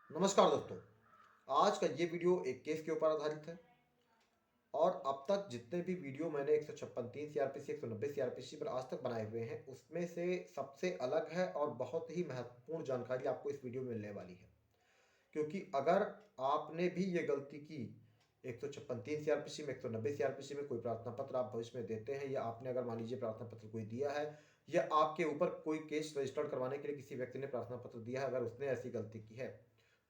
नमस्कार दोस्तों। आज का ये वीडियो एक केस के ऊपर आधारित है और अब तक जितने भी वीडियो मैंने 156 3 सीआरपीसी 190 सीआरपीसी पर आज तक बनाए हुए हैं उसमें से सबसे अलग है और बहुत ही महत्वपूर्ण जानकारी आपको इस वीडियो में मिलने वाली है। क्योंकि अगर आपने भी ये गलती की 156 3 सीआरपीसी में 190 सीआरपीसी में कोई प्रार्थना पत्र आप भविष्य में देते हैं या आपने अगर मान लीजिए प्रार्थना पत्र कोई दिया है या आपके ऊपर कोई केस रजिस्टर्ड करवाने के लिए किसी व्यक्ति ने प्रार्थना पत्र दिया है, अगर उसने ऐसी गलती की है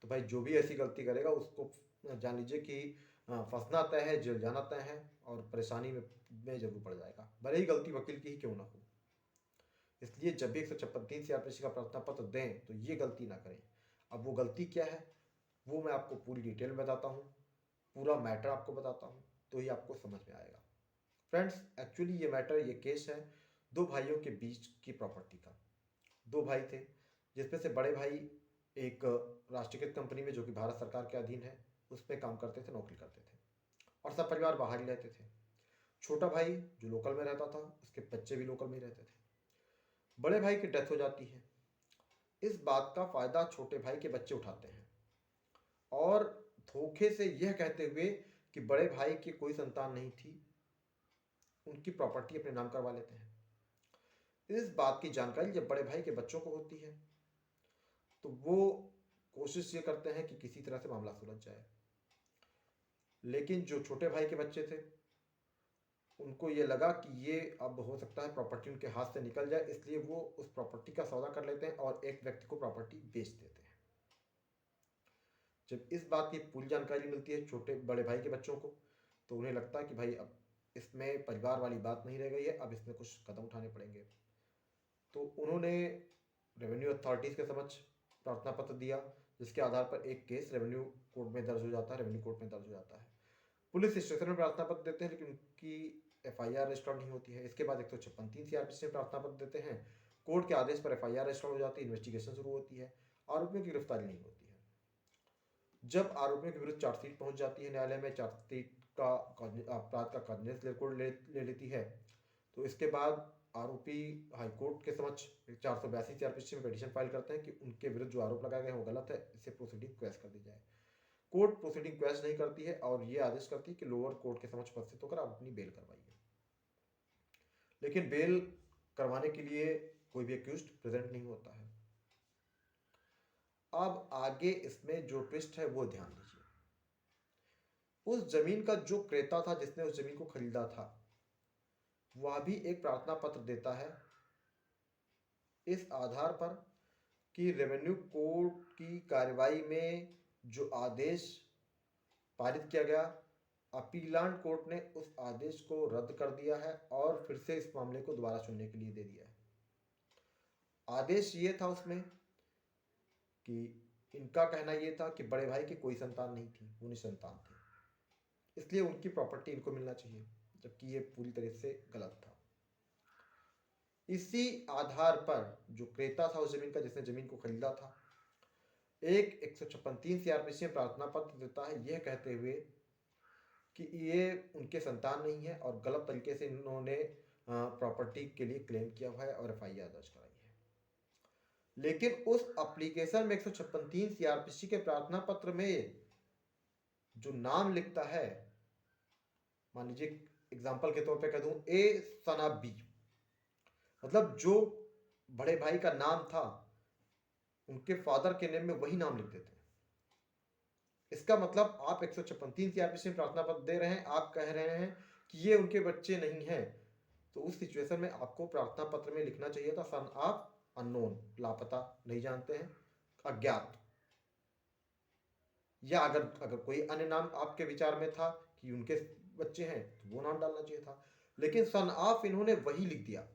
तो भाई जो भी ऐसी गलती करेगा उसको जान लीजिए कि फंसना तय है, जेल जाना तय है और परेशानी में जरूर पड़ जाएगा, भले ही गलती वकील की ही क्यों ना हो। इसलिए जब भी 156 3 सीआरपीसी का प्रार्थना पत्र दें तो ये गलती ना करें। अब वो गलती क्या है वो मैं आपको पूरी डिटेल में बताता हूँ, पूरा मैटर आपको बताता हूँ, तो ही आपको समझ में आएगा। फ्रेंड्स, एक्चुअली ये मैटर, ये केस है दो भाइयों के बीच की प्रॉपर्टी का। दो भाई थे जिसमें से बड़े भाई एक राष्ट्रीयकृत कंपनी में जो कि भारत सरकार के अधीन है उसमें काम करते थे, नौकरी करते थे और सब परिवार बाहर ही रहते थे। छोटा भाई जो लोकल में रहता था उसके बच्चे भी लोकल में ही रहते थे। बड़े भाई की डेथ हो जाती है। इस बात का फायदा छोटे भाई के बच्चे उठाते हैं और धोखे से यह कहते हुए कि बड़े भाई की कोई संतान नहीं थी, उनकी प्रॉपर्टी अपने नाम करवा लेते हैं। इस बात की जानकारी जब बड़े भाई के बच्चों को होती है तो वो कोशिश ये करते हैं कि किसी तरह से मामला सुलझ जाए। लेकिन जो छोटे भाई के बच्चे थे उनको ये लगा कि ये अब हो सकता है प्रॉपर्टी उनके हाथ से निकल जाए, इसलिए वो उस प्रॉपर्टी का सौदा कर लेते हैं और एक व्यक्ति को प्रॉपर्टी बेच देते हैं। जब इस बात की पूरी जानकारी मिलती है छोटे बड़े भाई के बच्चों को तो उन्हें लगता है कि भाई अब इसमें परिवार वाली बात नहीं रह गई है, अब इसमें कुछ कदम उठाने पड़ेंगे। तो उन्होंने रेवेन्यू अथॉरिटीज़ के समक्ष प्रार्थना पत्र दिया जिसके आधार पर एक केस रेवेन्यू कोर्ट में दर्ज हो जाता है, रेवेन्यू कोर्ट में दर्ज हो जाता है। पुलिस स्टेशन में प्रार्थना पत्र देते हैं लेकिन उनकी एफआईआर रजिस्टर्ड नहीं होती है। इसके बाद 156 3 सीआरपीसी में प्रार्थना पत्र देते हैं, कोर्ट के आदेश पर एफआईआर रजिस्टर्ड हो जाती है, इन्वेस्टिगेशन शुरू होती है, आरोपियों की गिरफ्तारी नहीं होती है। जब आरोपियों के विरुद्ध चार्जशीट पहुंच जाती है न्यायालय में, चार्जशीट का अपराध का कॉग्निजेंस रिकॉर्ड ले लेती है, तो इसके बाद आरोपी हाईकोर्ट के समक्ष 482 सीआरपीसी में पिटीशन फाइल करते हैं कि उनके विरुद्ध जो आरोप लगाए गए हैं वो गलत है, इसे प्रोसीडिंग क्वैश कर दी जाए। कोर्ट प्रोसीडिंग क्वैश नहीं करती है और ये आदेश करती है कि लोअर कोर्ट के समक्ष उपस्थित होकर आप अपनी बेल करवाइए। लेकिन बेल करवाने के लिए कोई भी एक्यूज्ड प्रेजेंट नहीं होता है। अब आगे इसमें जो ट्विस्ट है वो ध्यान दीजिए। उस जमीन का जो क्रेता था जिसने उस जमीन को खरीदा था वह भी एक प्रार्थना पत्र देता है इस आधार पर कि रेवेन्यू कोर्ट की कार्रवाई में जो आदेश पारित किया गया, अपीलान कोर्ट ने उस आदेश को रद्द कर दिया है और फिर से इस मामले को दोबारा सुनने के लिए दे दिया है। आदेश ये था उसमें कि इनका कहना यह था कि बड़े भाई की कोई संतान नहीं थी, वो निसंतान थे, इसलिए उनकी प्रॉपर्टी इनको मिलना चाहिए, जबकि ये पूरी तरह से गलत था। इसी आधार पर जो क्रेता था उस जमीन का, जिसने जमीन को खरीदा था, एक 156 3 सीआरपीसी में प्रार्थना पत्र देता है यह कहते हुए कि ये उनके संतान नहीं है और गलत तरीके से इन्होंने प्रॉपर्टी के लिए क्लेम किया हुआ है और एफआईआर दर्ज कराई है। लेकिन उस एप्लीकेशन में 156 3 सीआरपीसी के प्रार्थना पत्र में जो नाम लिखता है, मान लीजिए एग्जाम्पल के तौर पे कह दूं ए सना बी, मतलब जो बड़े भाई का नाम था उनके फादर के नेम में वही नाम लिख देते हैं। इसका मतलब आप 156 3 सीआरपीसी में प्रार्थना पत्र दे रहे हैं, आप कह रहे हैं कि ये उनके बच्चे नहीं हैं, तो उस सिचुएशन में आपको प्रार्थना पत्र में लिखना चाहिए था सन ऑफ अननोन, लापता, नहीं जानते हैं, अज्ञात, या अगर अगर कोई अन्य नाम आपके विचार में था कि उनके बच्चे हैं तो वो नाम डालना चाहिए था। लेकिन सन ऑफ इन्होंने वही लिख दिया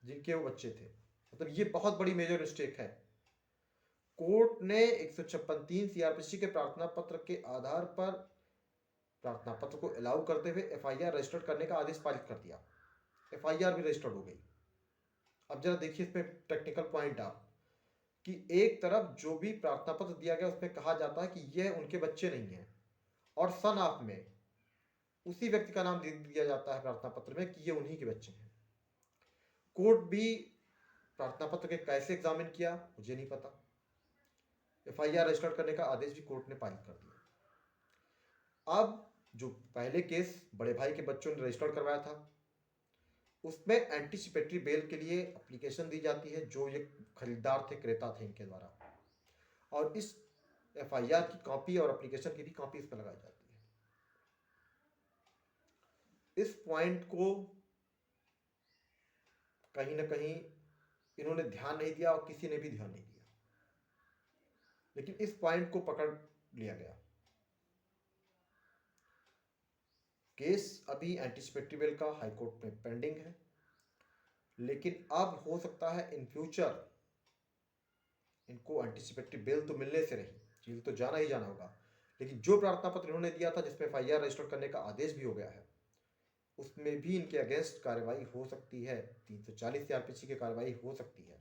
जिनके वो बच्चे थे, मतलब ये बहुत बड़ी मेजर मिस्टेक है। कोर्ट ने 156 3 सीआरपीसी के प्रार्थना पत्र के आधार पर प्रार्थना पत्र को अलाउ करते हुए एफआईआर रजिस्टर्ड करने का आदेश पारित कर दिया। एफआईआर भी रजिस्टर्ड हो गई। अब जरा देखिए इसमें टेक्निकल पॉइंट आप, कि एक तरफ जो भी प्रार्थना पत्र दिया गया उसमें कहा जाता है कि यह उनके बच्चे नहीं हैं और सन ऑफ में उसी व्यक्ति का नाम दिया जाता है प्रार्थना पत्र में कि ये उन्हीं के बच्चे हैं। कोर्ट भी प्रार्थना पत्र के कैसे एग्जामिन किया मुझे नहीं पता, एफआईआर रजिस्टर करने का आदेश भी कोर्ट ने पारित कर दिया। अब जो पहले केस बड़े भाई के बच्चों ने रजिस्टर करवाया था, उसमें एंटीसिपेटरी बेल के लिए एप्लीकेशन दी जाती है जो ये खरीदार थे, क्रेता थे इनके द्वारा, और इस एफआईआर की कॉपी और एप्लीकेशन की भी कॉपी इस पर लगाई जाती है। इस पॉइंट को कहीं ना कहीं इन्होंने ध्यान नहीं दिया और किसी ने भी ध्यान नहीं दिया, लेकिन इस पॉइंट को पकड़ लिया गया। केस अभी एंटीसिपेटरी बेल का हाई कोर्ट में पेंडिंग है, लेकिन अब हो सकता है इन फ्यूचर इनको एंटीसिपेटरी बेल तो मिलने से रही, जेल तो जाना ही जाना होगा, लेकिन जो प्रार्थना पत्र इन्होंने दिया था जिसमें एफआईआर रजिस्टर करने का आदेश भी हो गया है, उसमें भी इनके अगेंस्ट कार्रवाई हो सकती है। 340 सीआरपीसी की कार्रवाई हो सकती है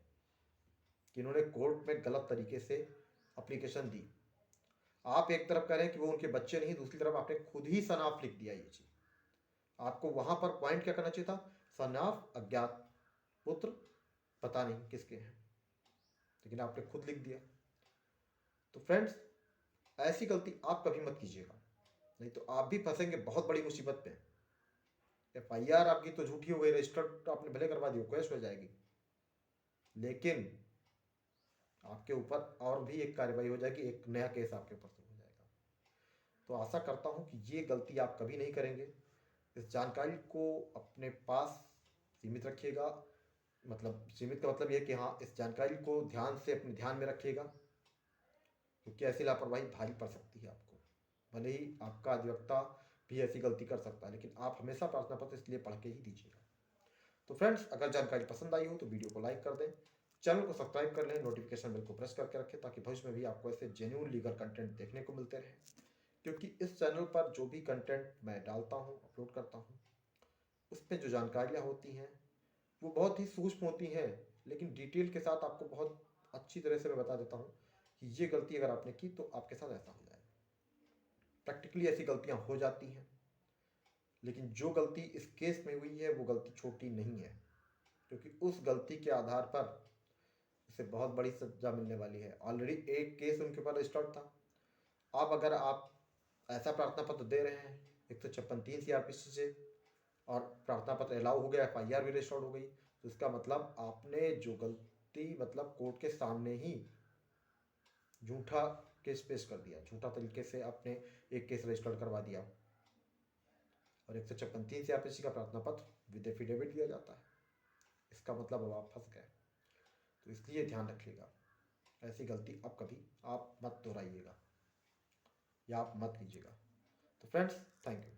कि इन्होंने कोर्ट में गलत तरीके से एप्लीकेशन दी। आप एक तरफ कह रहे हैं कि वो उनके बच्चे नहीं, दूसरी तरफ आपने खुद ही सनाफ लिख दिया। ये चीज आपको वहां पर पॉइंट क्या करना चाहिए था, सनाफ अज्ञात पुत्र पता नहीं किसके हैं, लेकिन आपने खुद लिख दिया। तो फ्रेंड्स, ऐसी गलती आप कभी मत कीजिएगा, नहीं तो आप भी फंसेंगे बहुत बड़ी मुसीबत में। एफआईआर आपकी तो झूठी हो गई, रजिस्टर्ड आपने भले करवा दी, क्वेश्चन हो जाएगी, लेकिन आपके ऊपर और भी एक कार्रवाई हो जाएगी, एक नया केस आपके ऊपर शुरू हो जाएगा। तो आशा करता हूं कि ये गलती आप कभी नहीं करेंगे। इस जानकारी को अपने पास सीमित रखिएगा, मतलब सीमित का मतलब यह कि हाँ, इस जानकारी को ध्यान से अपने ध्यान में रखिएगा, क्योंकि ऐसी लापरवाही भारी पड़ सकती है आपको। भले ही आपका अधिवक्ता भी ऐसी गलती कर सकता है, लेकिन आप हमेशा प्रार्थना पत्र इसलिए पढ़ के ही दीजिएगा। तो फ्रेंड्स, अगर जानकारी पसंद आई हो तो वीडियो को लाइक कर दें, चैनल को सब्सक्राइब कर लें, नोटिफिकेशन बेल को प्रेस करके रखें, ताकि भविष्य में भी आपको ऐसे जेन्युइन लीगल कंटेंट देखने को मिलते रहे। क्योंकि इस चैनल पर जो भी कंटेंट मैं डालता हूँ, अपलोड करता हूँ, उसमें जो जानकारियाँ होती हैं वो बहुत ही सूक्ष्म होती हैं, लेकिन डिटेल के साथ आपको बहुत अच्छी तरह से मैं बता देता हूँ कि ये गलती अगर आपने की तो आपके साथ ऐसा हो जाएगा। प्रैक्टिकली ऐसी गलतियाँ हो जाती हैं, लेकिन जो गलती इस केस में हुई है वो गलती छोटी नहीं है, क्योंकि उस गलती के आधार पर उसे बहुत बड़ी सजा मिलने वाली है। ऑलरेडी एक केस उनके ऊपर रजिस्टर्ड था। अब अगर आप ऐसा प्रार्थना पत्र दे रहे हैं 156(3) सीआरपीसी से, और प्रार्थना पत्र अलाउ हो गया, एफआईआर भी रजिस्टर्ड हो गई, तो इसका मतलब आपने जो गलती, मतलब कोर्ट के सामने ही झूठा केस पेश कर दिया, झूठा तरीके से आपने एक केस रजिस्टर्ड करवा दिया, और 156(3) सीआरपीसी का प्रार्थना पत्र विद एफिडेविट दिया जाता है। इसका मतलब अब आप फंस गए। तो इसलिए ध्यान रखिएगा, ऐसी गलती अब कभी आप मत दोहराइएगा या आप मत कीजिएगा। तो फ्रेंड्स, थैंक यू।